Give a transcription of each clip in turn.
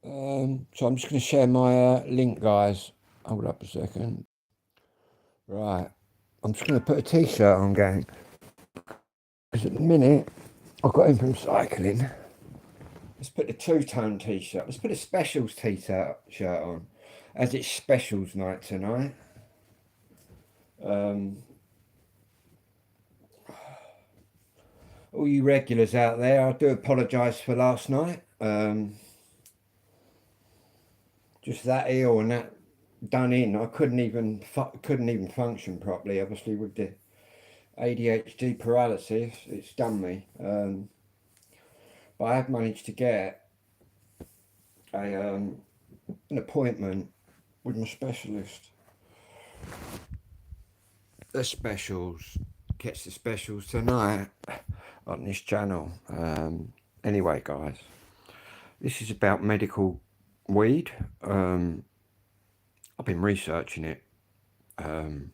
So I'm just going to share my link, guys. Hold up a second. Right, I'm just going to put a t-shirt on, gang. Because at the minute, I got in from cycling. Let's put the two-tone t-shirt. Let's put a specials t-shirt on, as it's specials night tonight. All you regulars out there, I do apologise for last night. Just that ill and that done in. I couldn't even function properly. Obviously, with the ADHD paralysis, it's done me. But I have managed to get an appointment with my specialist. The specials gets the specials tonight on this channel. Anyway, guys, this is about medical weed. I've been researching it, and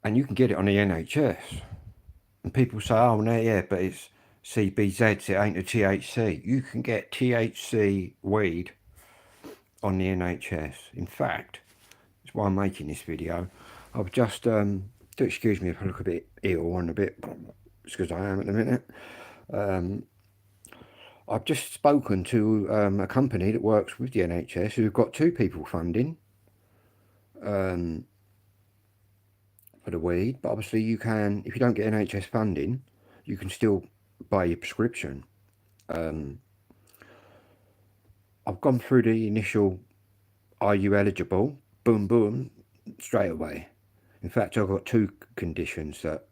you can get it on the NHS. And people say, "Oh, no, yeah, but it's CBZ, it ain't a THC." You can get THC weed on the NHS. In fact, that's why I'm making this video. I've just, do excuse me if I look a bit ill and a bit, it's because I am at the minute. I've just spoken to a company that works with the NHS who've got 2 people funding for the weed, but obviously you can, if you don't get NHS funding, you can still buy your prescription. I've gone through the initial, are you eligible? Boom, boom, straight away. In fact, I've got 2 conditions that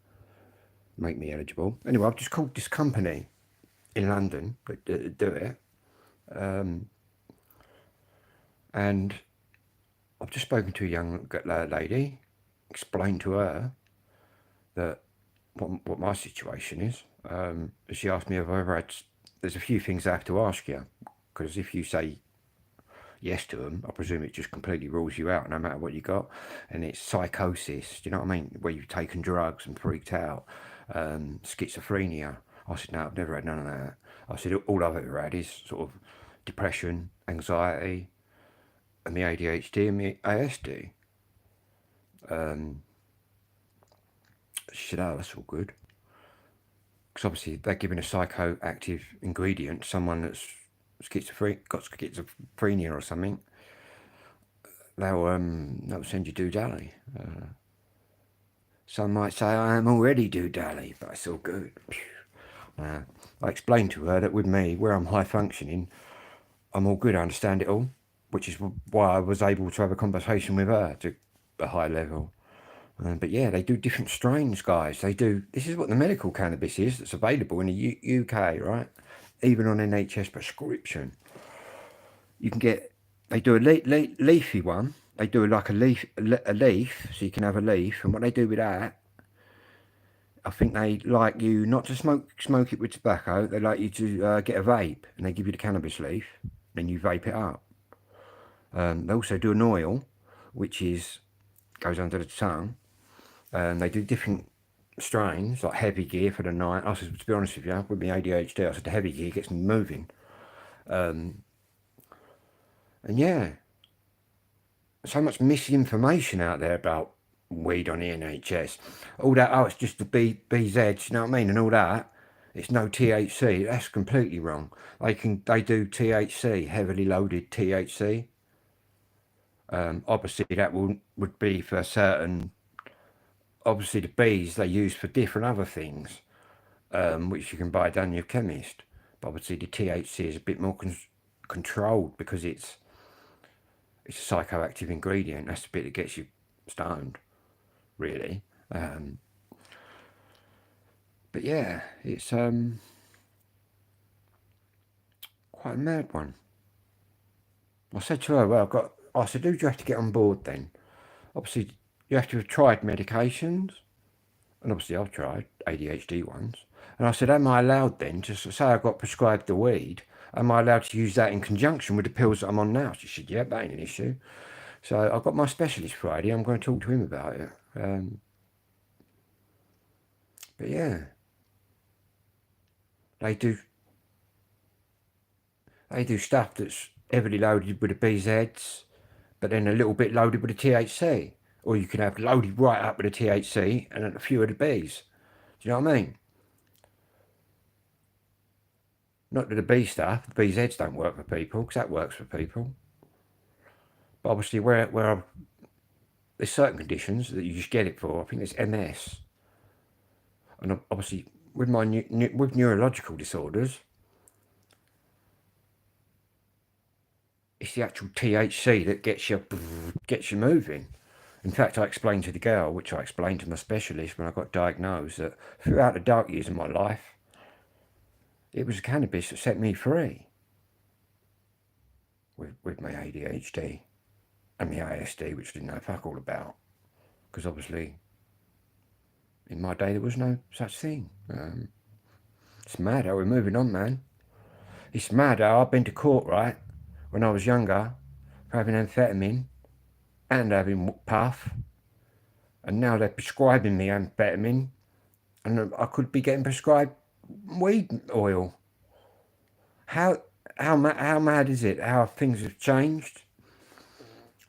make me eligible. Anyway, I've just called this company in London that do it. And I've just spoken to a young lady, explained to her that what my situation is. She asked me if I ever had, there's a few things I have to ask you, because if you say yes to them, I presume it just completely rules you out no matter what you got. And it's psychosis, do you know what I mean, where you've taken drugs and freaked out. Schizophrenia. I said, no, I've never had none of that. I said, all I've ever had is sort of depression, anxiety, and the ADHD and the ASD. She said, oh, that's all good. Because obviously they're giving a psychoactive ingredient to someone that's got schizophrenia or something. They'll send you do-dally. Some might say I am already do-dally, but it's all good. I explained to her that with me, where I'm high functioning, I'm all good, I understand it all, which is why I was able to have a conversation with her to a high level. But yeah, they do different strains, guys. They do, this is what the medical cannabis is that's available in the UK, right? Even on NHS prescription. You can get, they do a leafy one. They do like a leaf, so you can have a leaf. And what they do with that, I think they like you not to smoke it with tobacco. They like you to get a vape, and they give you the cannabis leaf, then you vape it up. They also do an oil, which goes under the tongue. They do different strains, like heavy gear for the night. I said, to be honest with you, with my ADHD, I said the heavy gear gets me moving. And yeah, so much misinformation out there about weed on the NHS. All that, oh, it's just the BZ, you know what I mean, and all that. It's no THC. That's completely wrong. They do THC, heavily loaded THC. Obviously, that would be for certain. Obviously, the Bs they use for different other things, which you can buy down your chemist. But obviously, the THC is a bit more controlled because it's a psychoactive ingredient. That's the bit that gets you stoned, really. But yeah, it's quite a mad one. I said to her, well, I said, who do you have to get on board then? Obviously, you have to have tried medications. And obviously I've tried ADHD ones. And I said, am I allowed then to say I got prescribed the weed? Am I allowed to use that in conjunction with the pills that I'm on now? She said, yeah, that ain't an issue. So I've got my specialist Friday. I'm going to talk to him about it. But yeah, they do They do stuff that's heavily loaded with the BZs, but then a little bit loaded with the THC. Or you can have loaded right up with the THC and a few of the Bs. Do you know what I mean? Not that the B stuff, the BZs don't work for people, because that works for people. But obviously, where there's certain conditions that you just get it for. I think it's MS, and obviously with with neurological disorders, it's the actual THC that gets you moving. In fact, I explained to the girl, which I explained to my specialist when I got diagnosed, that throughout the dark years of my life, it was the cannabis that set me free with my ADHD and my ASD, which I didn't know fuck all about, because obviously in my day there was no such thing. It's mad how we're moving on, man. It's mad how I've been to court, right, when I was younger, for having amphetamine and having puff, and now they're prescribing me amphetamine, and I could be getting prescribed weed oil. How mad is it? How things have changed.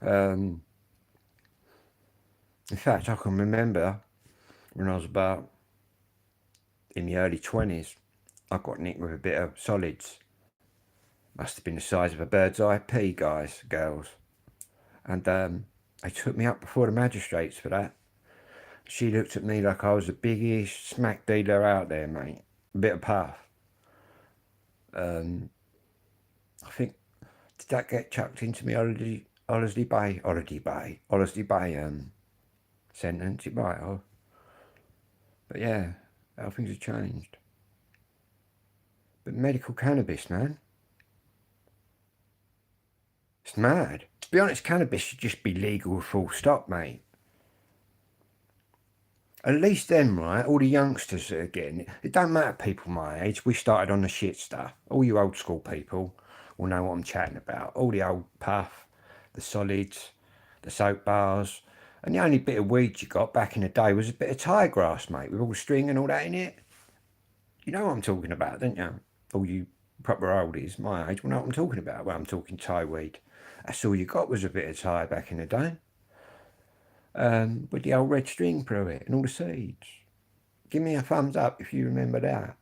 In fact, I can remember when I was about in the early 20s, I got nicked with a bit of solids. Must have been the size of a bird's eye pea, guys, girls. And they took me up before the magistrates for that. She looked at me like I was the biggest smack dealer out there, mate. A bit of puff. I think, did that get chucked into me Holiday Bay sentence? It might have. But yeah, how things have changed. But medical cannabis, man. It's mad. To be honest, cannabis should just be legal full stop, mate. At least then, right, all the youngsters that are getting it don't matter, people my age, we started on the shit stuff. All you old school people will know what I'm chatting about. All the old puff, the solids, the soap bars, and the only bit of weed you got back in the day was a bit of Thai grass, mate, with all the string and all that in it. You know what I'm talking about, don't you? All you proper oldies, my age, will know what I'm talking about when I'm talking Thai weed. That's all you got was a bit of Thai back in the day. With the old red string through it and all the seeds. Give me a thumbs up if you remember that.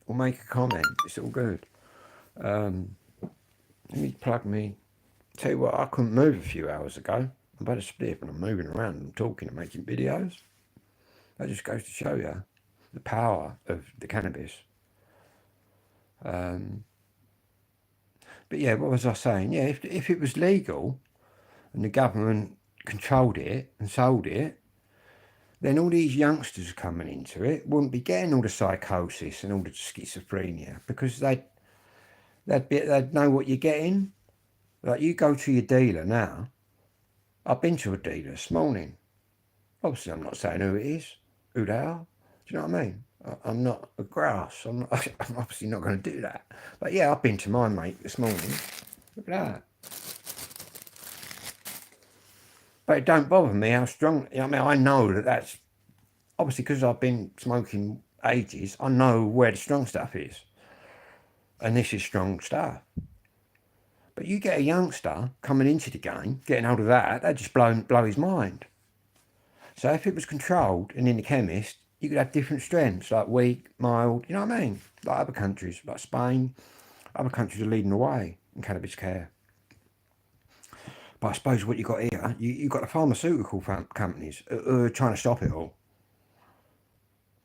Or make a comment. It's all good. Let me plug me. Tell you what, I couldn't move a few hours ago. I'm about to split and I'm moving around and talking and making videos. That just goes to show you the power of the cannabis. But yeah, what was I saying? Yeah, if it was legal and the government controlled it and sold it, then all these youngsters coming into it wouldn't be getting all the psychosis and all the schizophrenia, because they'd know what you're getting. Like, you go to your dealer now. I've been to a dealer this morning. Obviously, I'm not saying who it is, who they are. Do you know what I mean? I'm not a grass. I'm obviously not going to do that. But yeah, I've been to my mate this morning. Look at that. But it don't bother me how strong. I mean, I know that's obviously because I've been smoking ages. I know where the strong stuff is, and this is strong stuff. But you get a youngster coming into the game, getting hold of that just blow his mind. So if it was controlled and in the chemist, you could have different strengths, like weak, mild. You know what I mean? Like other countries, like Spain. Other countries are leading the way in cannabis care. But I suppose what you got here, you got the pharmaceutical companies who are trying to stop it all,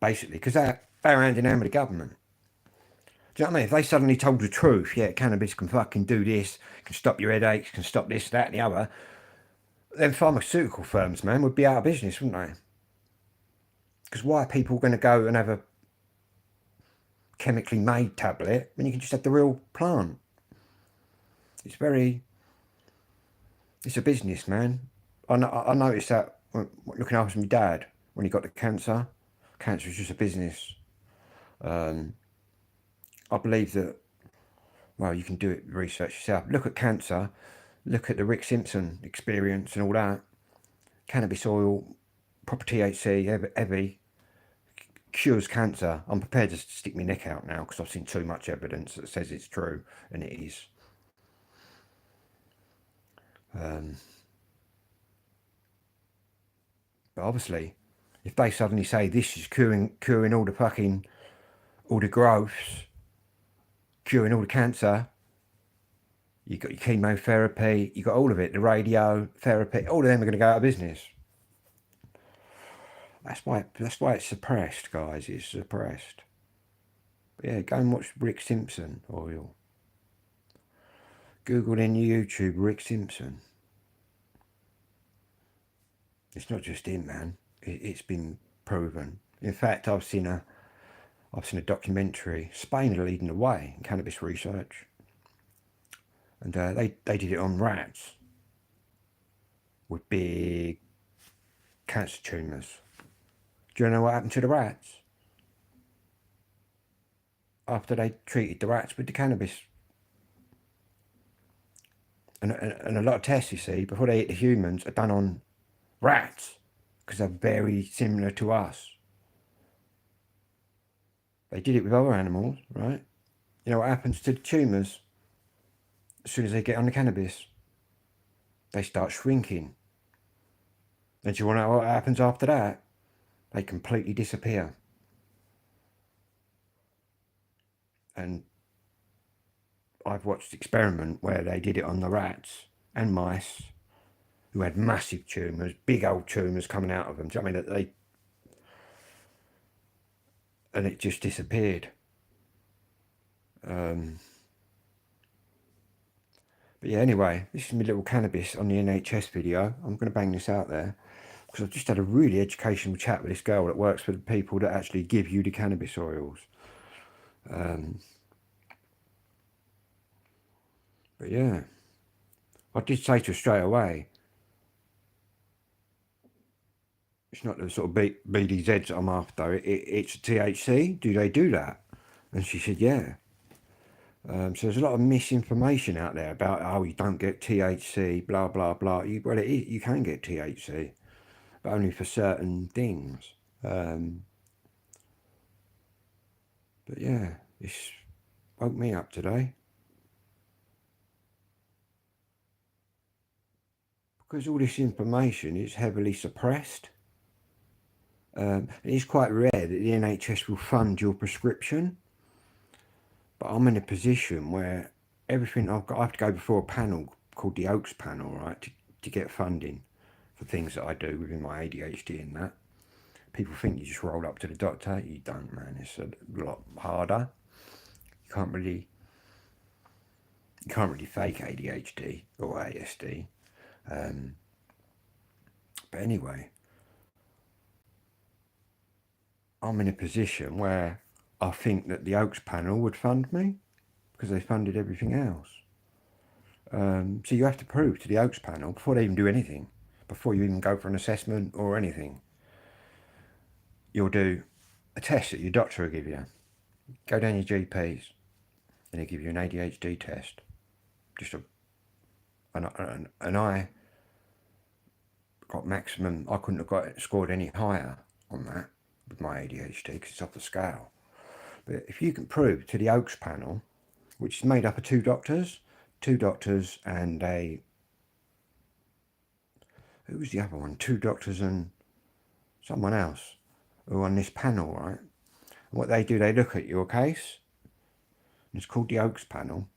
basically, because they're hand in hand with the government. Do you know what I mean? If they suddenly told the truth, yeah, cannabis can fucking do this, can stop your headaches, can stop this, that, and the other, then pharmaceutical firms, man, would be out of business, wouldn't they? Because why are people going to go and have a chemically made tablet when you can just have the real plant? It's a business, man. I noticed that looking after my dad when he got the cancer. Cancer is just a business. I believe that, well, you can do it, research yourself. Look at cancer, look at the Rick Simpson experience and all that. Cannabis oil, proper THC, heavy, cures cancer, I'm prepared to stick my neck out now because I've seen too much evidence that says it's true, and it is. But obviously, if they suddenly say this is curing all the growths, curing all the cancer, you got your chemotherapy, you got all of it, the radiotherapy, all of them are going to go out of business. That's why it's suppressed, guys. It's suppressed. But yeah, go and watch Rick Simpson oil. Google in YouTube Rick Simpson. It's not just him, man. It's been proven. In fact, I've seen a documentary. Spain are leading the way in cannabis research, and they did it on rats with big cancer tumours. Do you know what happened to the rats after they treated the rats with the cannabis? And a lot of tests, you see, before they eat the humans, are done on rats because they're very similar to us. They did it with other animals, right? You know what happens to the tumours as soon as they get on the cannabis? They start shrinking. And do you want to know what happens after that? They completely disappear. And I've watched the experiment where they did it on the rats and mice who had massive tumours, big old tumours coming out of them. Do you know what I mean? And it just disappeared. But yeah, anyway, this is my little cannabis on the NHS video. I'm going to bang this out there because I've just had a really educational chat with this girl that works for the people that actually give you the cannabis oils. But yeah, I did say to her straight away, it's not the sort of BDZs I'm after, it's THC. Do they do that? And she said, yeah. So there's a lot of misinformation out there about, oh, you don't get THC, blah, blah, blah. Well, you can get THC, but only for certain things. But yeah, this woke me up today. Because all this information is heavily suppressed. It is quite rare that the NHS will fund your prescription. But I'm in a position where everything I have to go before a panel called the Oaks panel, right, to get funding for things that I do within my ADHD and that. People think you just roll up to the doctor. You don't, man. It's a lot harder. You can't really fake ADHD or ASD. But anyway, I'm in a position where I think that the Oaks panel would fund me because they funded everything else. So you have to prove to the Oaks panel before they even do anything, before you even go for an assessment or anything, you'll do a test that your doctor will give you. Go down your GPs and they give you an ADHD test. And I got maximum. I couldn't have scored any higher on that with my ADHD because it's off the scale. But if you can prove to the Oaks panel, which is made up of two doctors and who was the other one? Two doctors and someone else who are on this panel, right? And what they do, they look at your case. It's called the Oaks panel.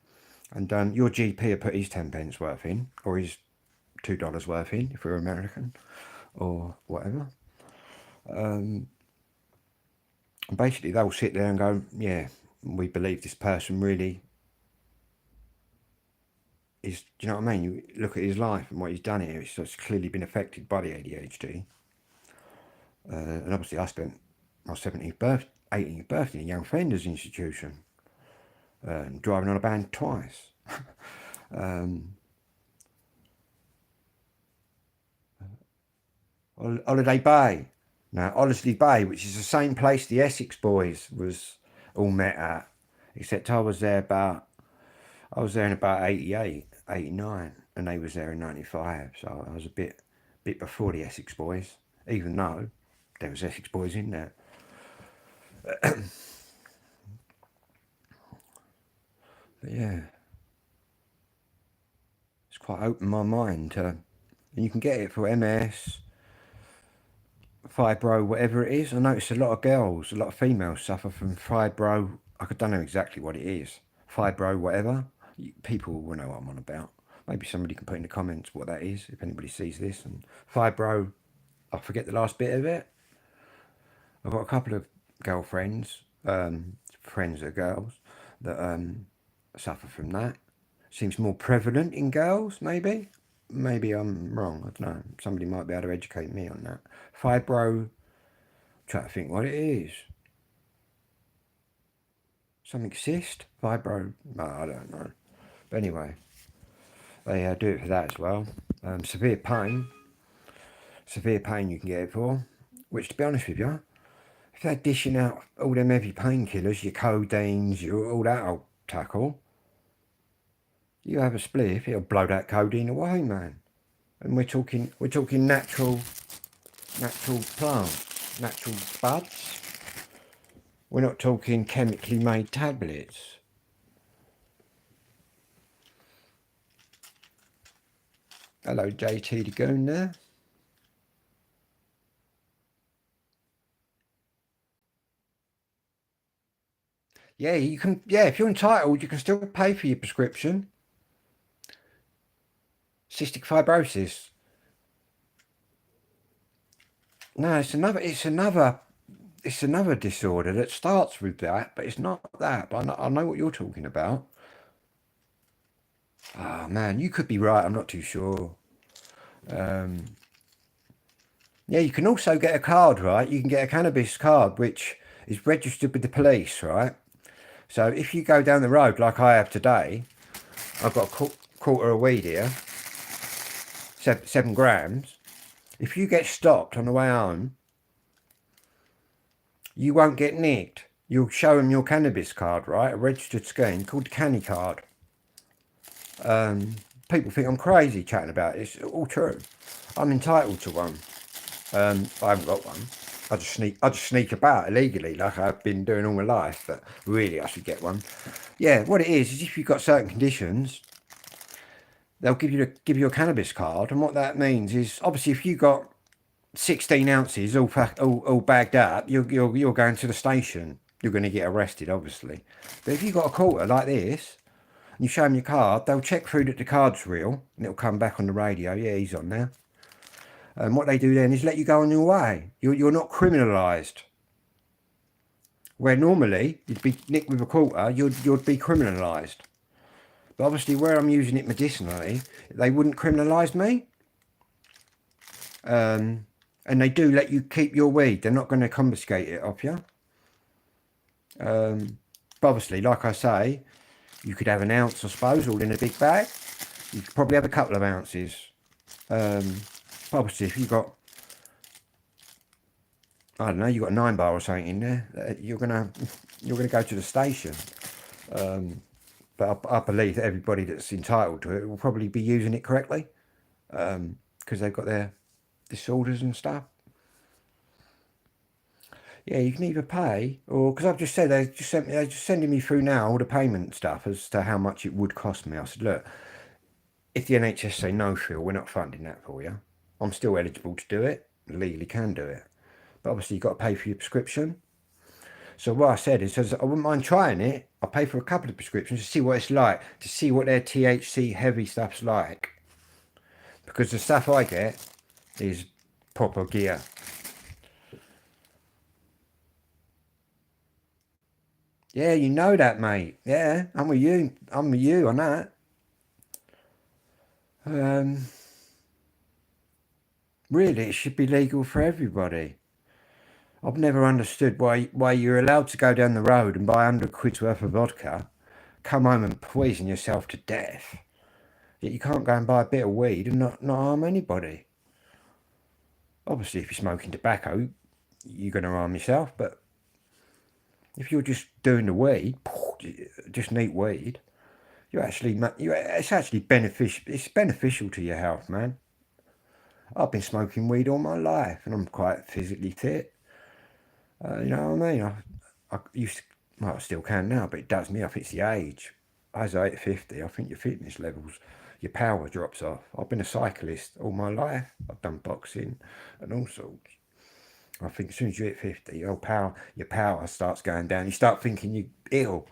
And your GP will put his 10 pence worth in, or his $2 worth in, if we're American, or whatever. And basically, they'll sit there and go, yeah, we believe this person really is, do you know what I mean? You look at his life and what he's done here, it's clearly been affected by the ADHD. And obviously I spent my 18th birthday in a young offenders institution, driving on a ban twice. Holiday Bay. Now, Holiday Bay, which is the same place the Essex boys was all met at, except I was there in about 88, 89, and they was there in 95, so I was a bit before the Essex boys, even though there was Essex boys in there. But yeah, it's quite opened my mind to, and you can get it for MS, fibro, whatever it is. I notice a lot of girls, a lot of females suffer from fibro. I don't know exactly what it is. Fibro, whatever. People will know what I'm on about. Maybe somebody can put in the comments what that is if anybody sees this. And fibro, I forget the last bit of it. I've got a couple of girlfriends, friends of girls, that suffer from that. Seems more prevalent in girls, maybe. Maybe I'm wrong. I don't know. Somebody might be able to educate me on that. Fibro. Trying to think what it is. Something cyst? Fibro? No, I don't know. But anyway, they do it for that as well. Severe pain. Severe pain you can get it for. Which, to be honest with you, if they're dishing out all them heavy painkillers, your codeines, your all that old tackle, you have a spliff, it'll blow that codeine away, man. And we're talking natural plants, natural buds. We're not talking chemically made tablets. Hello, JT the Goon there. Yeah, you can. Yeah, if you're entitled, you can still pay for your prescription. Cystic fibrosis. No, it's another disorder that starts with that, but it's not that. But I know what you're talking about. Ah, man, you could be right. I'm not too sure. Um, yeah, you can also get a card, right? You can get a cannabis card, which is registered with the police, right? So if you go down the road like I have today, I've got a quarter of weed here, 7 grams. If you get stopped on the way home, you won't get nicked. You'll show them your cannabis card, right? A registered scheme called the Canny card. People think I'm crazy chatting about it. It's all true. I'm entitled to one. I haven't got one. I just sneak about illegally, like I've been doing all my life. But really, I should get one. Yeah, what it is if you've got certain conditions, they'll give you a cannabis card, and what that means is obviously if you got 16 ounces all bagged up, you're going to the station. You're going to get arrested, obviously. But if you've got a quarter like this, and you show them your card, they'll check through that the card's real, and it'll come back on the radio. Yeah, he's on there. And what they do then is let you go on your way. You're not criminalised. Where normally you'd be nicked with a quarter, you'd be criminalised. But obviously, where I'm using it medicinally, they wouldn't criminalise me. And they do let you keep your weed. They're not going to confiscate it off you. But obviously, like I say, you could have an ounce, I suppose, all in a big bag. You could probably have a couple of ounces. Obviously, if you've got, I don't know, you've got a 9 bar or something in there, you're gonna go to the station. But I believe that everybody that's entitled to it will probably be using it correctly, because they've got their disorders and stuff. Yeah, you can either pay or because I've just said they're just sending me through now all the payment stuff as to how much it would cost me. I said, look, if the NHS say no, Phil, we're not funding that for you. I'm still eligible to do it, legally can do it, but obviously you've got to pay for your prescription. So what I said is, I wouldn't mind trying it. I'll pay for a couple of prescriptions to see what it's like, to see what their THC heavy stuff's like, because the stuff I get is proper gear. Yeah, you know that, mate. Yeah, I'm with you. I'm with you on that. Um, really, it should be legal for everybody. I've never understood why you're allowed to go down the road and buy 100 quid's worth of vodka, come home and poison yourself to death. Yet you can't go and buy a bit of weed and not harm anybody. Obviously, if you're smoking tobacco, you're going to harm yourself. But if you're just doing the weed, just neat weed, it's actually beneficial. It's beneficial to your health, man. I've been smoking weed all my life, and I'm quite physically fit. You know what I mean? I used to, well, I still can now, but it does me up. It's the age. As I hit 50, I think your fitness levels, your power drops off. I've been a cyclist all my life. I've done boxing and all sorts. I think as soon as you hit 50, your power starts going down. You start thinking you're ill,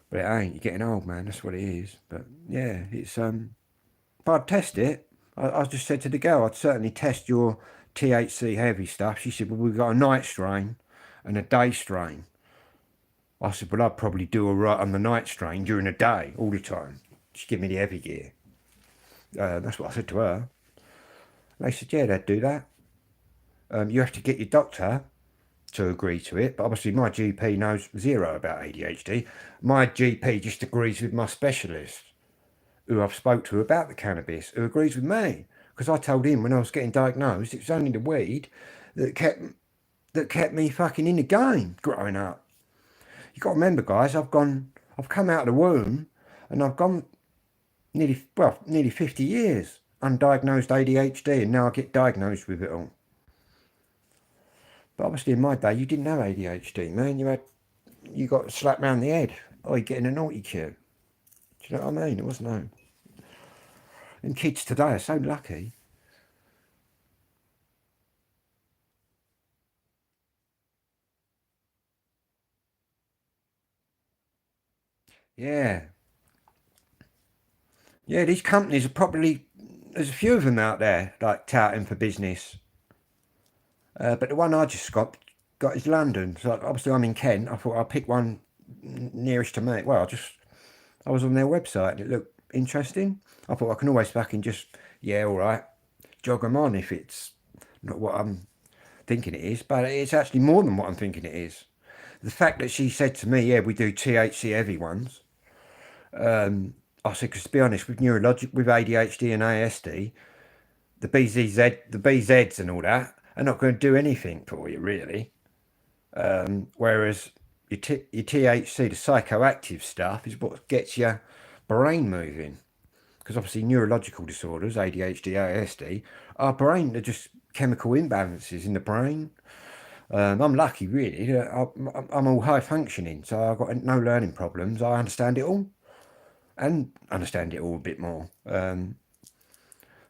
but it ain't. You're getting old, man. That's what it is. But yeah, it's But I'd test it. I just said to the girl, I'd certainly test your THC heavy stuff. She said, well, we've got a night strain and a day strain. I said, well, I'd probably do all right on the night strain during the day, all the time. Just give me the heavy gear. That's what I said to her. They said, yeah, they'd do that. You have to get your doctor to agree to it, but obviously my GP knows zero about ADHD. My GP just agrees with my specialist, who I've spoke to about the cannabis, who agrees with me. Because I told him when I was getting diagnosed, it was only the weed that kept me fucking in the game growing up. You got to remember, guys, I've come out of the womb, and I've gone nearly 50 years undiagnosed ADHD, and now I get diagnosed with it all. But obviously, in my day, you didn't have ADHD, man. You got slapped round the head, or you getting a naughty cue. Do you know what I mean? It wasn't no. And kids today are so lucky. Yeah. Yeah, these companies are probably, there's a few of them out there, like touting for business. But the one I just got is London. So obviously I'm in Kent. I thought I'll pick one nearest to me. Well, I was on their website and it looked interesting. I thought I can always fucking just, yeah, all right, jog them on if it's not what I'm thinking it is. But it's actually more than what I'm thinking it is. The fact that she said to me, yeah, we do THC heavy ones. I said, because to be honest, with ADHD and ASD, the BZs and all that are not going to do anything for you really. Whereas your THC, the psychoactive stuff, is what gets your brain moving. Because obviously neurological disorders, ADHD, ASD, they're just chemical imbalances in the brain. I'm lucky, really. I'm all high functioning, so I've got no learning problems. I understand it all and understand it all a bit more. So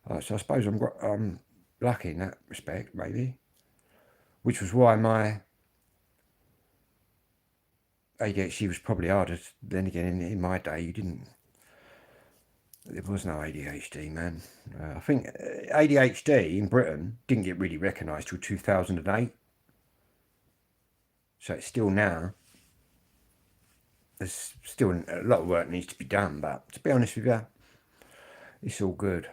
I suppose I'm lucky in that respect, maybe. Which was why my ADHD was probably harder. Then again, in my day, there was no ADHD, man. I think ADHD in Britain didn't get really recognised till 2008. So it's still now. There's still a lot of work needs to be done, but to be honest with you, it's all good.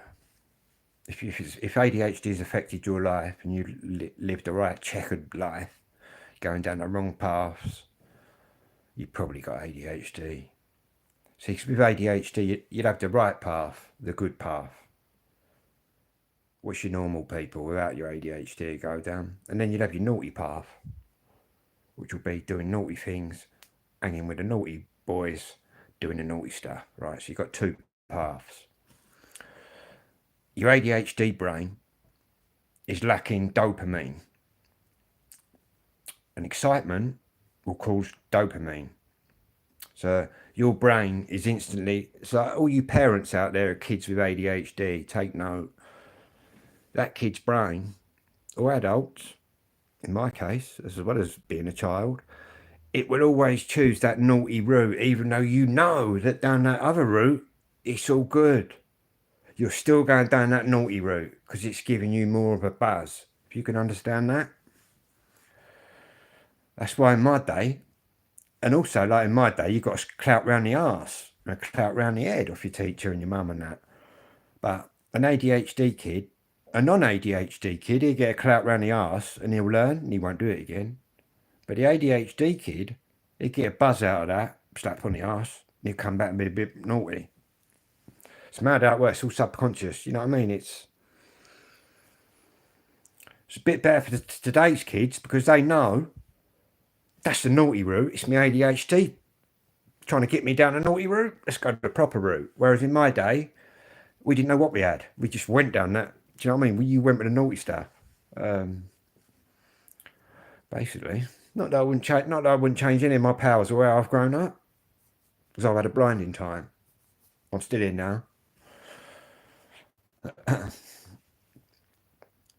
If ADHD has affected your life and you lived a right checkered life, going down the wrong paths, you've probably got ADHD. See, 'cause with ADHD, you'd have the right path, the good path, which your normal people without your ADHD go down. And then you'd have your naughty path, which will be doing naughty things, hanging with the naughty boys, doing the naughty stuff, right? So you've got two paths. Your ADHD brain is lacking dopamine. And excitement will cause dopamine. So your brain is instantly, so all you parents out there, kids with ADHD, take note. That kid's brain, or adults, in my case, as well as being a child, it will always choose that naughty route, even though you know that down that other route, it's all good. You're still going down that naughty route because it's giving you more of a buzz. If you can understand that. That's why in my day, and also like in my day, you got a clout round the arse and a clout round the head off your teacher and your mum and that. But an ADHD kid, a non-ADHD kid, he'll get a clout round the arse and he'll learn and he won't do it again. But the ADHD kid, he'll get a buzz out of that, slap on the arse, and he'll come back and be a bit naughty. It's mad how it works, it's all subconscious, you know what I mean? It's a bit better for today's kids because they know that's the naughty route. It's my ADHD trying to get me down the naughty route. Let's go to the proper route. Whereas in my day, we didn't know what we had. We just went down that. Do you know what I mean? You went with the naughty stuff. Basically. Not that I wouldn't change. Not that I wouldn't change any of my powers or where I've grown up, because I've had a blinding time. I'm still in now.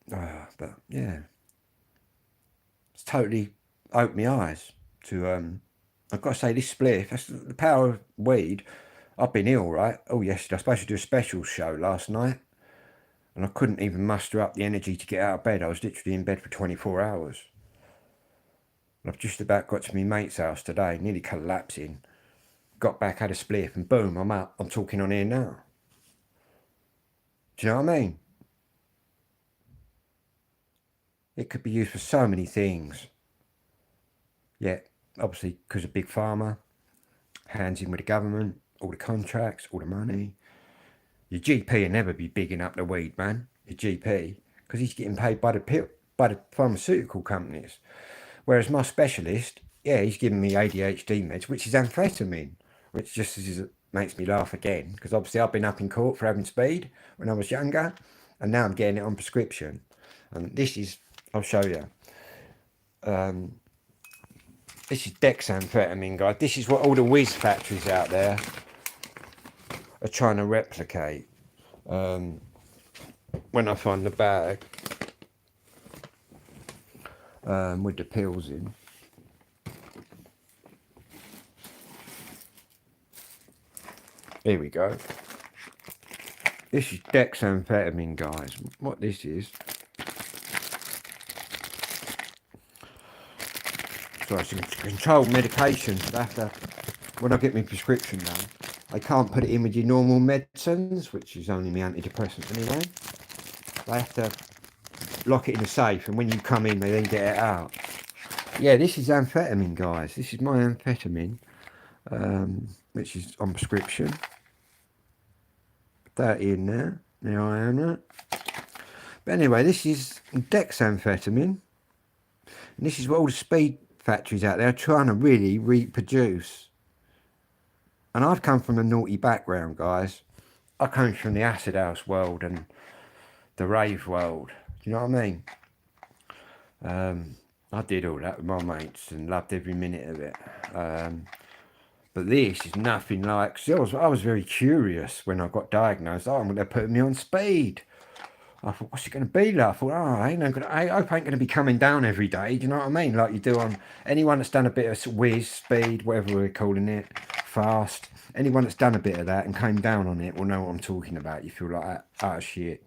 But yeah, it's totally opened my eyes to. I've got to say, this spliff. That's the power of weed. I've been ill, right? Oh, yesterday. I was supposed to do a special show last night, and I couldn't even muster up the energy to get out of bed. I was literally in bed for 24 hours. And I've just about got to my mate's house today, nearly collapsing. Got back, had a spliff, and boom, I'm up. I'm talking on here now. Do you know what I mean? It could be used for so many things. Yeah, obviously, because of Big Pharma, hands in with the government, all the contracts, all the money. Your GP will never be bigging up the weed, man. Your GP, because he's getting paid by the pharmaceutical companies. Whereas my specialist, yeah, he's giving me ADHD meds, which is amphetamine, which just makes me laugh again. Because obviously I've been up in court for having speed when I was younger, and now I'm getting it on prescription. And this is, I'll show you. This is dexamphetamine, guys. This is what all the whiz factories out there are trying to replicate. When I find the bag with the pills in. Here we go. This is dexamphetamine, guys. What this is. So it's controlled medication. So after, when I get my prescription done, I can't put it in with your normal medicines, which is only my antidepressants anyway. They have to lock it in a safe, and when you come in, they then get it out. Yeah, this is amphetamine, guys. This is my amphetamine, which is on prescription. Put that in there. There I am. That. But anyway, this is dexamphetamine, and this is what all the speed factories out there are trying to really reproduce. And I've come from a naughty background, guys. I came from the acid house world and the rave world. Do you know what I mean? I did all that with my mates and loved every minute of it. But this is nothing like. So I was very curious when I got diagnosed. Oh, they're putting me on speed. I thought, what's it going to be like? I thought, I hope I ain't going to be coming down every day. Do you know what I mean? Like you do on anyone that's done a bit of whiz, speed, whatever we're calling it, fast. Anyone that's done a bit of that and came down on it will know what I'm talking about. You feel like, oh shit.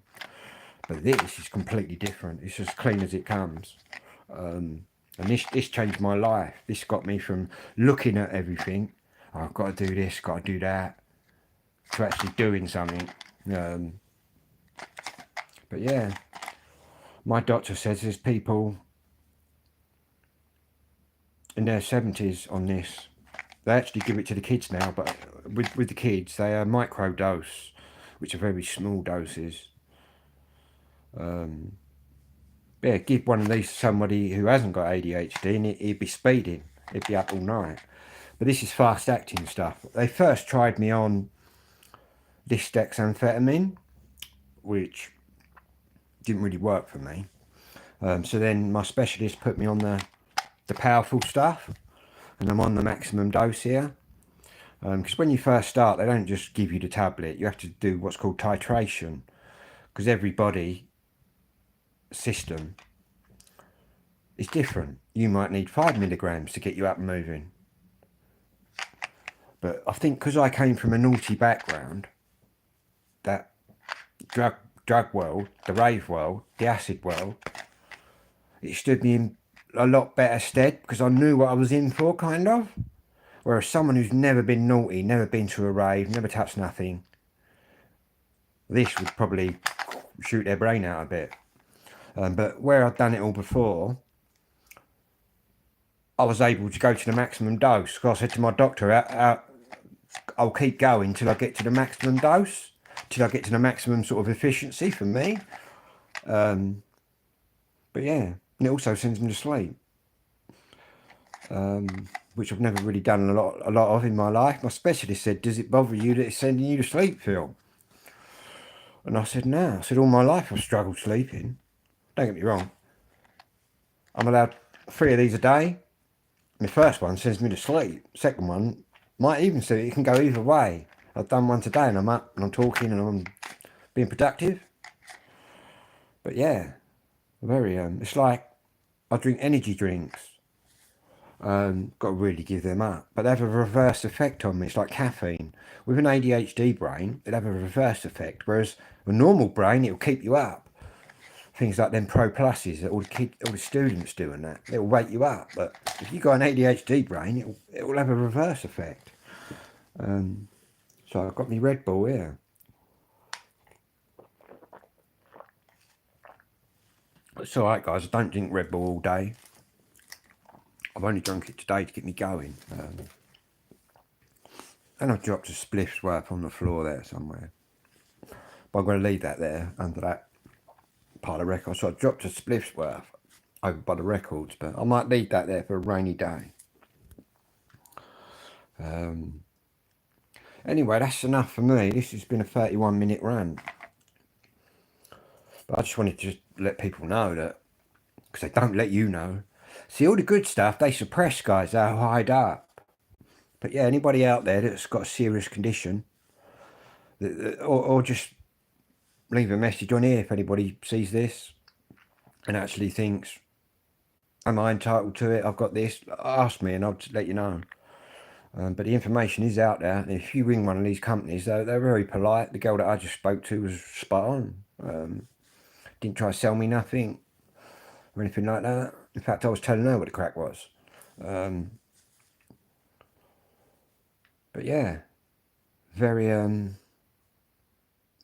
But this is completely different. It's as clean as it comes. And this changed my life. This got me from looking at everything. Oh, I've got to do this, got to do that, to actually doing something. But yeah, my doctor says there's people in their 70s on this. They actually give it to the kids now, but with the kids, they are micro dose, which are very small doses. Yeah, give one of these to somebody who hasn't got ADHD and he'd be speeding. He'd be up all night. But this is fast acting stuff. They first tried me on this dexamphetamine, which didn't really work for me. So then my specialist put me on the powerful stuff, and I'm on the maximum dose here. Because when you first start, they don't just give you the tablet. You have to do what's called titration, because every body system is different. You might need 5 milligrams to get you up and moving. But I think because I came from a naughty background, that drug world, the rave world, the acid world, it stood me in a lot better stead because I knew what I was in for, kind of. Whereas someone who's never been naughty, never been to a rave, never touched nothing, this would probably shoot their brain out a bit. But where I'd done it all before, I was able to go to the maximum dose. Because I said to my doctor, I'll keep going till I get to the maximum dose, till I get to the maximum sort of efficiency for me. But yeah, and it also sends me to sleep, which I've never really done a lot of in my life. My specialist said, does it bother you that it's sending you to sleep, Phil? And I said, no. I said, all my life I've struggled sleeping. Don't get me wrong. I'm allowed 3 of these a day. my first one sends me to sleep. Second one might even say it can go either way. I've done one today and I'm up and I'm talking and I'm being productive. But yeah, very, it's like I drink energy drinks. Got to really give them up. But they have a reverse effect on me. It's like caffeine. With an ADHD brain, it'll have a reverse effect. Whereas a normal brain, it'll keep you up. Things like them Pro Pluses, all the students doing that. It'll wake you up. But if you've got an ADHD brain, it'll have a reverse effect. So I've got my Red Bull here. It's alright, guys. I don't drink Red Bull all day. I've only drunk it today to get me going. And I've dropped a spliff's worth on the floor there somewhere. But I'm going to leave that there under that pile of records. So I dropped a spliff's worth over by the records, but I might leave that there for a rainy day. Anyway, that's enough for me. This has been a 31-minute rant. But I just wanted to just let people know that, because they don't let you know. See, all the good stuff, they suppress, guys. They hide up. But yeah, anybody out there that's got a serious condition, or just leave a message on here if anybody sees this and actually thinks, am I entitled to it? I've got this. Ask me and I'll let you know. But the information is out there. And if you ring one of these companies, they're very polite. The girl that I just spoke to was spot on. Didn't try to sell me nothing or anything like that. In fact, I was telling her what the crack was. But yeah, very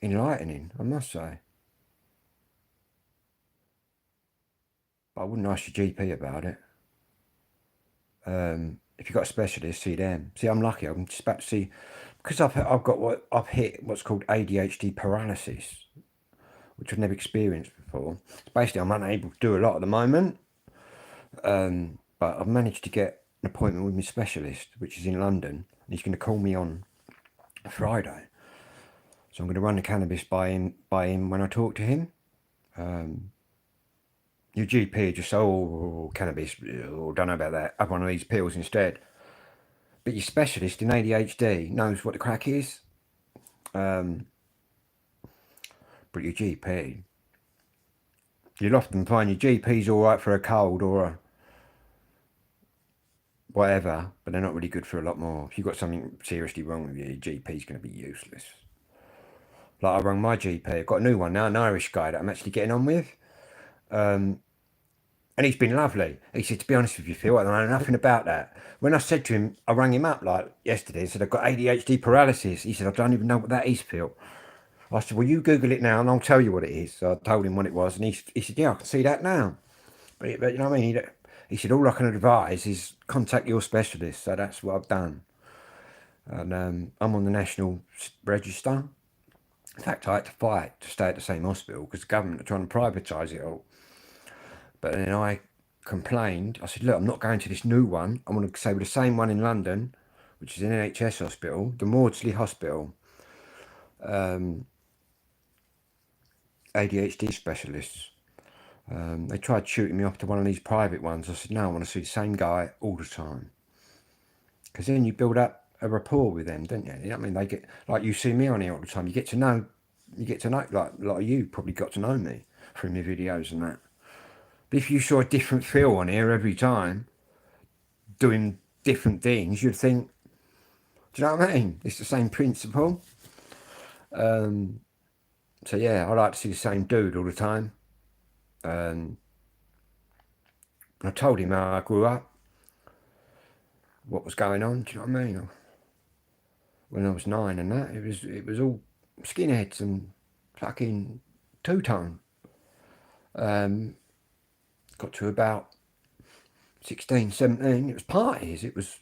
enlightening, I must say. But I wouldn't ask your GP about it. If you've got a specialist, see them. See, I'm lucky. I'm just about to see, because I've hit what's called ADHD paralysis, which I've never experienced before. It's basically, I'm unable to do a lot at the moment. But I've managed to get an appointment with my specialist, which is in London, and he's going to call me on Friday. So I'm going to run the cannabis by him when I talk to him. Your GP just say, oh, cannabis, oh, don't know about that, have one of these pills instead. But your specialist in ADHD knows what the crack is. But your GP, you'll often find your GP's all right for a cold or a whatever, but they're not really good for a lot more. If you've got something seriously wrong with you, your GP's going to be useless. Like I rang my GP, I've got a new one now, an Irish guy that I'm actually getting on with. And he's been lovely. He said, to be honest with you, Phil, I don't know nothing about that. When I said to him, I rang him up like yesterday and said, I've got ADHD paralysis. He said, I don't even know what that is, Phil. I said, well, you Google it now and I'll tell you what it is. So I told him what it was. And he said, yeah, I can see that now. But you know what I mean? He said, all I can advise is contact your specialist. So that's what I've done. And I'm on the national register. In fact, I had to fight to stay at the same hospital because the government are trying to privatise it all. But then I complained. I said, look, I'm not going to this new one. I want to stay with the same one in London, which is an NHS hospital, the Maudsley Hospital. ADHD specialists. They tried shooting me off to one of these private ones. I said, no, I want to see the same guy all the time. Because then you build up a rapport with them, don't you? You know what I mean? They get, like you see me on here all the time. You get to know, like a lot of you probably got to know me through my videos and that. But if you saw a different Phil on here every time, doing different things, you'd think, do you know what I mean? It's the same principle. So yeah, I like to see the same dude all the time. I told him how I grew up, what was going on. Do you know what I mean? When I was 9 and that, it was all skinheads and fucking two-tone. Got to about 16, 17, it was parties. It was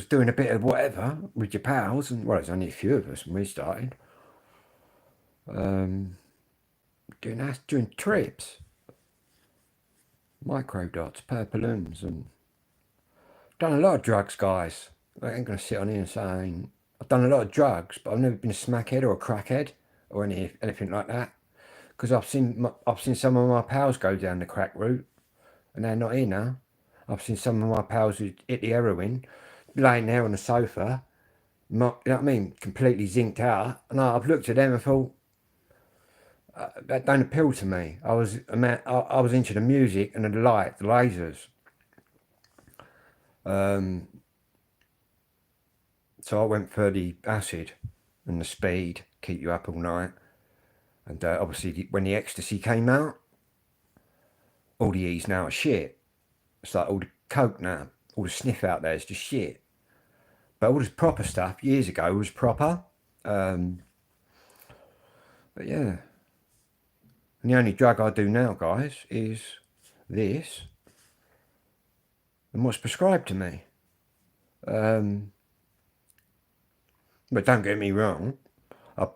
doing a bit of whatever with your pals, and well, there's only a few of us when we started. Doing trips, microdots, purpleums, and done a lot of drugs, guys. I ain't gonna sit on here and say I've done a lot of drugs, but I've never been a smackhead or a crackhead or anything like that. Because I've seen some of my pals go down the crack route, and they're not here now. I've seen some of my pals who hit the heroin, laying there on the sofa, you know what I mean, completely zinked out. And I've looked at them and thought, that don't appeal to me. I was into the music and the light, the lasers. So I went for the acid and the speed, keep you up all night. And obviously, when the ecstasy came out, all the E's now are shit. It's like all the coke now, all the sniff out there is just shit. But all this proper stuff years ago was proper. Um, but yeah, and the only drug I do now, guys, is this and what's prescribed to me. But don't get me wrong, I've,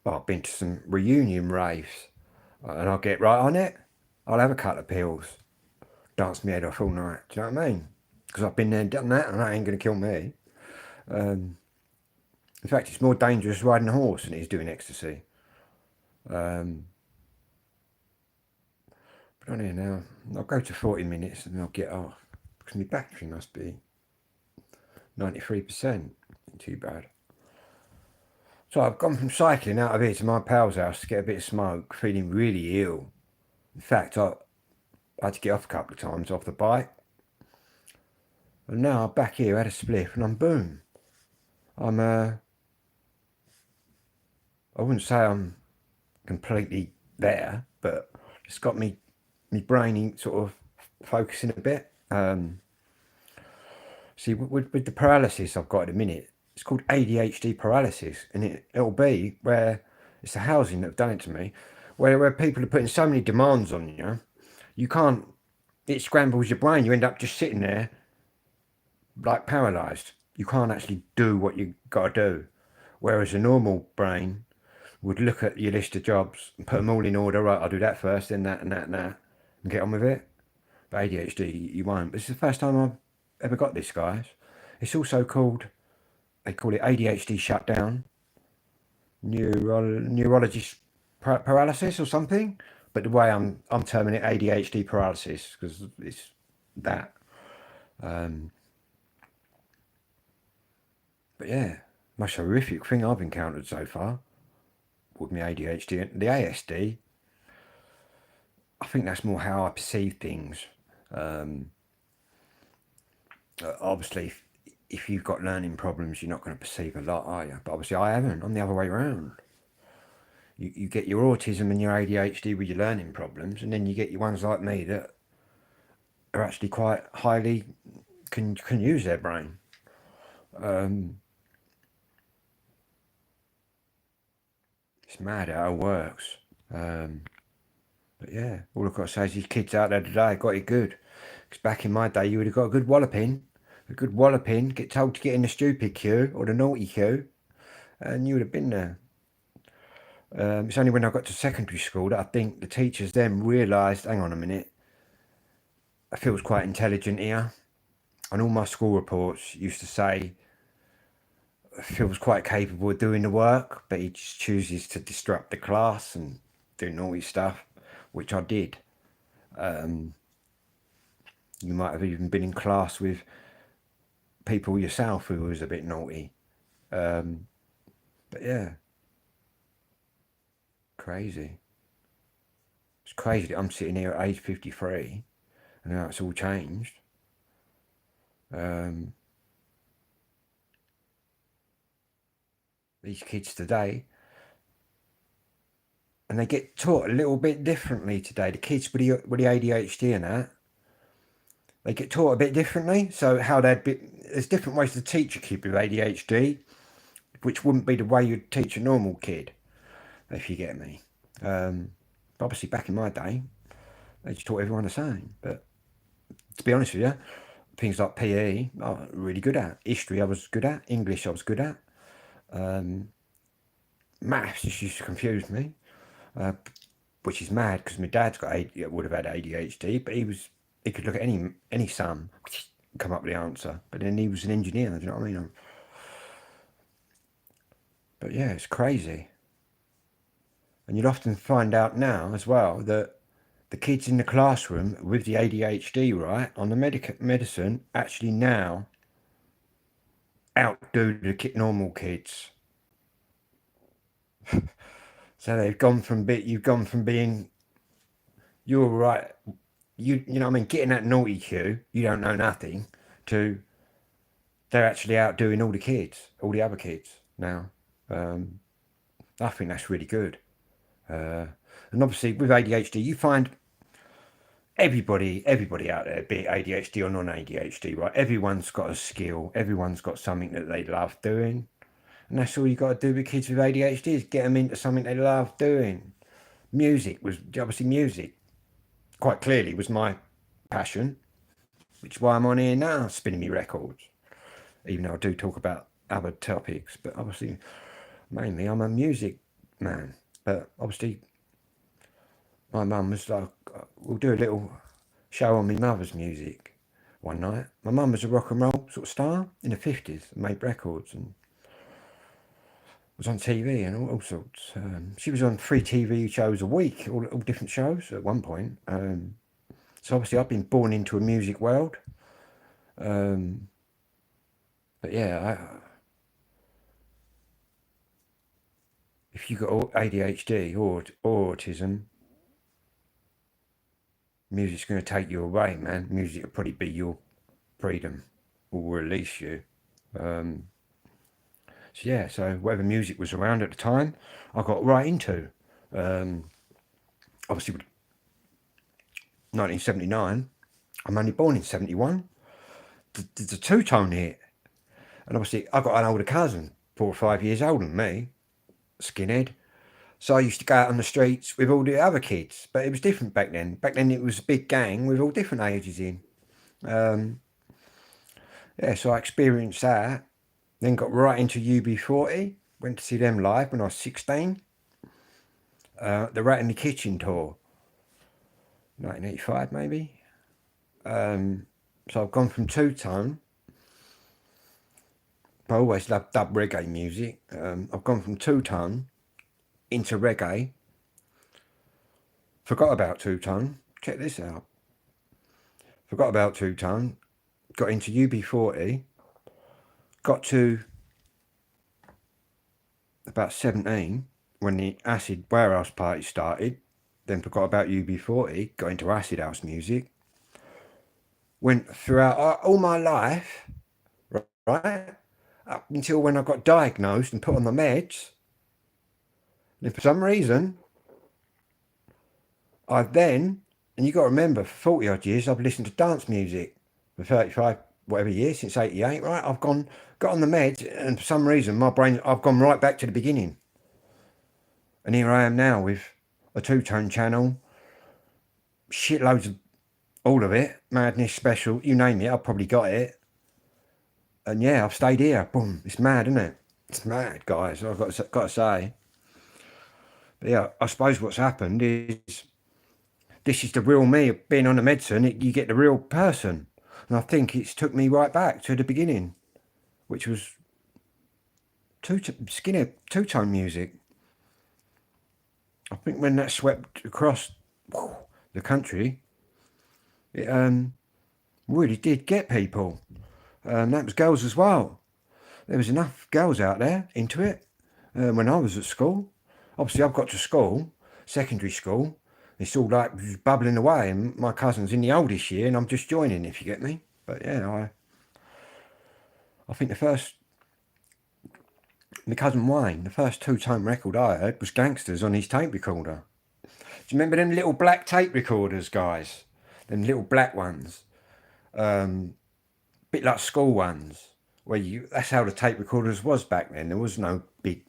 I've been to some reunion raves and I'll get right on it. I'll have a couple of pills, dance my head off all night. Do you know what I mean? Because I've been there and done that, and that ain't going to kill me. In fact, it's more dangerous riding a horse than it is doing ecstasy. But on here now, I'll go to 40 minutes and I'll get off. Because my battery must be 93%. Not too bad. So I've gone from cycling out of here to my pal's house to get a bit of smoke, feeling really ill. In fact, I had to get off a couple of times off the bike. And now I'm back here, had a spliff, and I'm boom. I wouldn't say I'm completely there, but it's got me brain sort of focusing a bit. See, with the paralysis I've got at the minute, it's called ADHD paralysis, and it'll be where it's the housing that have done it to me, where people are putting so many demands on you, you can't. It scrambles your brain. You end up just sitting there, like paralysed. You can't actually do what you got to do. Whereas a normal brain would look at your list of jobs and put them all in order. Right, I'll do that first, then that and that and that, and get on with it. But ADHD, you won't. This is the first time I've ever got this, guys. It's also called, they call it ADHD shutdown, neurologist paralysis or something. But the way I'm terming it ADHD paralysis because it's that. But yeah, most horrific thing I've encountered so far with my ADHD and the ASD. I think that's more how I perceive things. Obviously, if you've got learning problems, you're not going to perceive a lot, are you? But obviously, I haven't. I'm the other way around. You get your autism and your ADHD with your learning problems, and then you get your ones like me that are actually quite highly can use their brain. It's mad how it works. But yeah, all I've got to say is these kids out there today got it good. Because back in my day, you would have got a good walloping. Get told to get in the stupid queue or the naughty queue, and you would have been there. It's only when I got to secondary school that I think the teachers then realised, hang on a minute, I feels quite intelligent here. And all my school reports used to say, feels quite capable of doing the work, but he just chooses to disrupt the class and do naughty stuff, which I did. You might have even been in class with people yourself who was a bit naughty. But yeah, crazy. It's crazy that I'm sitting here at age 53 and now it's all changed. These kids today, and they get taught a little bit differently today. The kids with the ADHD and that, they get taught a bit differently. So there's different ways to teach a kid with ADHD, which wouldn't be the way you'd teach a normal kid, if you get me. Obviously, back in my day, they just taught everyone the same. But to be honest with you, things like PE, I was really good at. History, I was good at. English, I was good at. Maths just used to confuse me, which is mad because my dad's would have had ADHD, but he could look at any sum, come up with the answer. But then he was an engineer. Do you know what I mean? But yeah, it's crazy. And you'll often find out now as well that the kids in the classroom with the ADHD, right, on the medicine, actually now outdo the normal kids. So they've gone from you've gone from being, you're right, you know what I mean, getting that naughty cue, you don't know nothing, to they're actually outdoing all the kids, all the other kids now. I think that's really good. And obviously with ADHD, you find everybody out there, be it ADHD or non-ADHD, right? Everyone's got a skill. Everyone's got something that they love doing. And that's all you got to do with kids with ADHD, is get them into something they love doing. Music was, obviously music, quite clearly, was my passion, which is why I'm on here now, spinning me records. Even though I do talk about other topics, but obviously, mainly I'm a music man. But obviously, my mum was like, we'll do a little show on my mother's music one night. My mum was a rock and roll sort of star in the 50s, made records and was on TV and all sorts. She was on 3 TV shows a week, all different shows at one point. So obviously I've been born into a music world. But yeah, if you've got ADHD or autism, music's going to take you away, man. Music will probably be your freedom, or release you. So yeah, so whatever music was around at the time, I got right into. Obviously, 1979. I'm only born in 71. The two-tone hit, and obviously I got an older cousin, 4 or 5 years older than me, skinhead. So I used to go out on the streets with all the other kids, but it was different back then. Back then it was a big gang with all different ages in. Yeah, so I experienced that. Then got right into UB40. Went to see them live when I was 16. The Rat in the Kitchen tour, 1985 maybe. So I've gone from two-tone. I always loved dub reggae music. I've gone from two-tone into reggae. Forgot about two-tone. Check this out. Forgot about two-tone. Got into UB40. Got to about 17 when the acid warehouse party started. Then forgot about UB40. Got into acid house music. Went throughout all my life, right, up until when I got diagnosed and put on the meds. And for some reason, I've then, and you got to remember, for 40 odd years, I've listened to dance music for 35, whatever years, since 88, right? I've got on the meds, and for some reason, my brain, I've gone right back to the beginning. And here I am now with a two-tone channel, shitloads of all of it, madness, special, you name it, I've probably got it. And yeah, I've stayed here. Boom, it's mad, isn't it? It's mad, guys, I've got to say. But yeah, I suppose what's happened is, this is the real me. Being on the medicine, you get the real person. And I think it's took me right back to the beginning, which was skinny two-tone music. I think when that swept across the country, it really did get people. That was girls as well. There was enough girls out there into it when I was at school. Obviously, I've got to school, secondary school. It's all like bubbling away, and my cousin's in the oldest year, and I'm just joining, if you get me. But yeah, I think my cousin Wayne, the first two-tone record I heard was Gangsters on his tape recorder. Do you remember them little black tape recorders, guys? Them little black ones. Bit like school ones, where that's how the tape recorders was back then. There was no big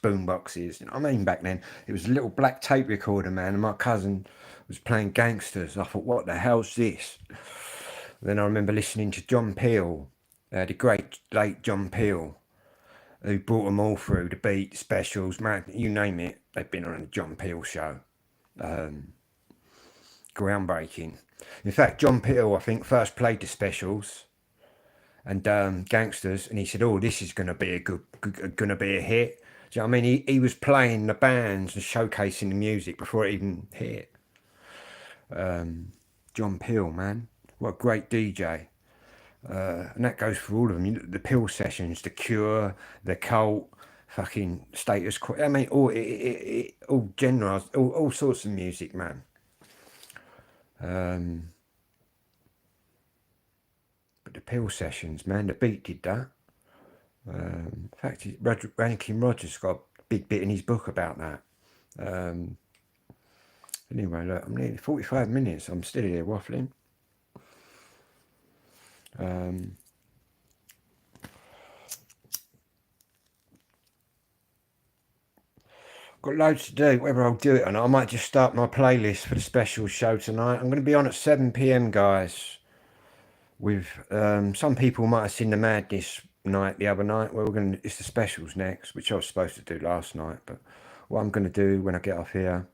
boom boxes. You know what I mean? Back then, it was a little black tape recorder, man, and my cousin was playing Gangsters. I thought, what the hell's this? Then I remember listening to John Peel, the great late John Peel, who brought them all through, the beat, specials, man, you name it. They've been on a John Peel show. Groundbreaking. In fact, John Peel, I think, first played the specials and Gangsters, and he said, "Oh, this is going to be gonna be a hit." Do you know what I mean? He was playing the bands and showcasing the music before it even hit. John Peel, man, what a great DJ. And that goes for all of them. The Peel sessions, The Cure, The Cult, fucking Status Quo. I mean, all genres, all sorts of music, man. But the Peel sessions, man, the beat did that. In fact, Rankin Rogers got a big bit in his book about that. Anyway, look, I'm nearly 45 minutes. I'm still here waffling. Got loads to do. Whether I'll do it or not, I might just start my playlist for the special show tonight. I'm going to be on at 7 p.m, guys. With some people might have seen the Madness night the other night. Well, it's the specials next, which I was supposed to do last night. But what I'm going to do when I get off here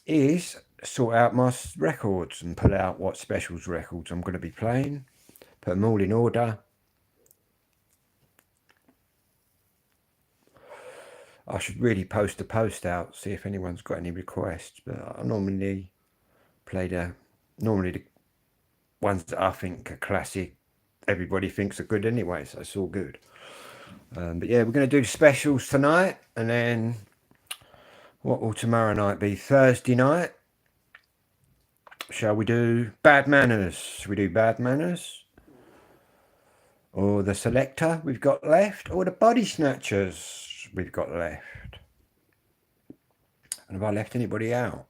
is sort out my records and pull out what specials records I'm going to be playing, put them all in order. I should really post a post out, see if anyone's got any requests, but I normally play the ones that I think are classic. Everybody thinks are good anyway, so it's all good. But yeah, we're going to do specials tonight, and then what will tomorrow night be? Thursday night. Shall we do Bad Manners? Shall we do Bad Manners? Or the Selector we've got left? Or the Body Snatchers we've got left? And have I left anybody out?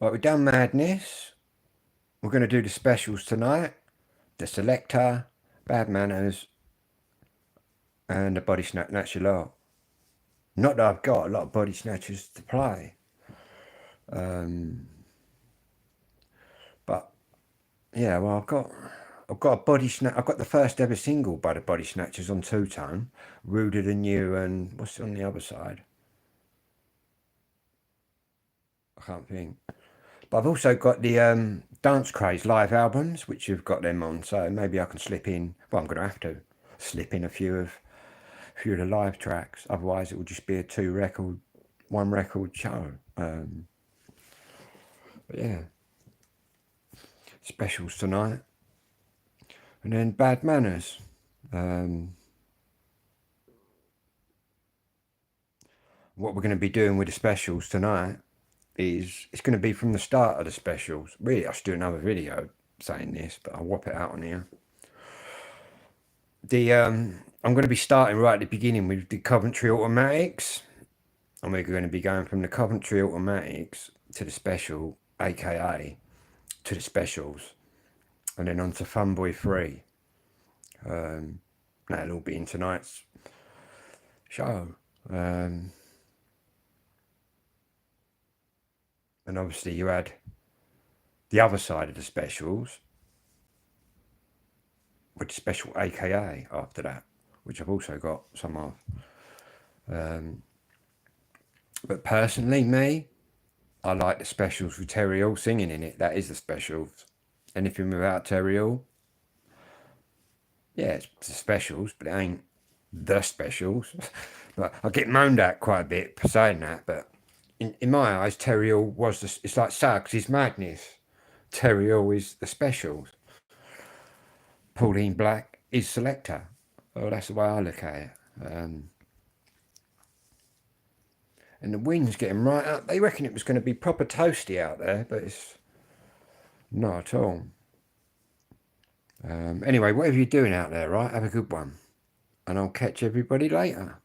Right, we've done Madness. We're going to do the specials tonight. The Selector, Bad Manners, and the Body Snatcher. That's your lot. Not that I've got a lot of Body Snatchers to play. But yeah, well, I've got a Body Snatch. I've got the first ever single by the Body Snatchers on 2-tone, Ruder Than You, and what's on the other side? I can't think. But I've also got the Dance Craze live albums, which you've got them on. So maybe I can slip in. Well, I'm going to have to slip in a few of the live tracks. Otherwise, it will just be a one record show. But yeah, specials tonight, and then Bad Manners. What we're going to be doing with the specials tonight is it's going to be from the start of the specials. Really, I should do another video saying this, but I'll whop it out on here. I'm going to be starting right at the beginning with the Coventry Automatics, and we're going to be going from the Coventry Automatics to the special, aka to the specials, and then on to Funboy 3. That'll all be in tonight's show. And obviously you had the other side of the specials, with special AKA after that, which I've also got some of. But personally, I like the specials with Terry Hall singing in it. That is the specials. Anything without Terry Hall, yeah, it's the specials, but it ain't the specials. But I get moaned at quite a bit for saying that, but in my eyes, Terry Hall was it's like Suggs is Madness. Terry Hall is the specials. Pauline Black is Selector. Oh, that's the way I look at it. And the wind's getting right up. They reckon it was going to be proper toasty out there, but it's not at all. Anyway, whatever you're doing out there, right, have a good one. And I'll catch everybody later.